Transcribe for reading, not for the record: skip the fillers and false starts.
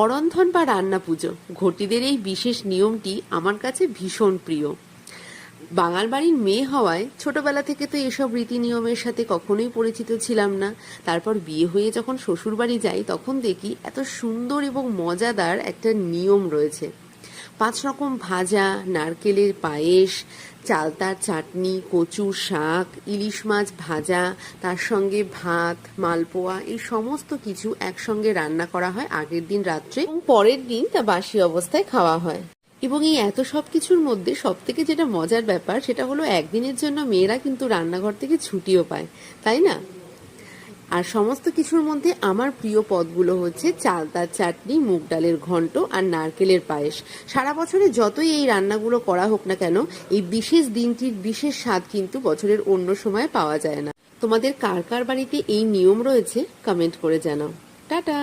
অরন্ধন বা রান্না পুজো, ঘটিদের এই বিশেষ নিয়মটি আমার কাছে ভীষণ প্রিয়। বাঙাল বাড়ির মেয়ে হওয়ায় ছোটবেলা থেকে তো এসব রীতি নিয়মের সাথে কখনোই পরিচিত ছিলাম না। তারপর বিয়ে হয়ে যখন শ্বশুর বাড়ি যাই তখন দেখি এত সুন্দর এবং মজাদার একটা নিয়ম রয়েছে। 5 রকম ভাজা, নারকেলের পায়েস, চালতার চাটনি, কচুর শাক, ইলিশ মাছ ভাজা, তার সঙ্গে ভাত, মালপোয়া, এই সমস্ত কিছু একসঙ্গে রান্না করা হয় আগের দিন রাত্রে এবং পরের দিন তা বাসি অবস্থায় খাওয়া হয়। এবং এই এত সব কিছুর মধ্যে সব থেকে যেটা মজার ব্যাপার সেটা হলো একদিনের জন্য মেয়েরা কিন্তু রান্নাঘর থেকে ছুটিও পায়, তাই না? আর সমস্ত কিছুর মধ্যে আমার প্রিয় পদগুলো হচ্ছে চালতার চাটনি, মুগ ডালের ঘন্ট আর নারকেলের পায়েস। সারা বছরে যতই এই রান্নাগুলো করা হোক না কেন, এই বিশেষ দিনটির বিশেষ স্বাদ কিন্তু বছরের অন্য সময় পাওয়া যায় না। তোমাদের কার কার বাড়িতে এই নিয়ম রয়েছে কমেন্ট করে জানাও। টাটা।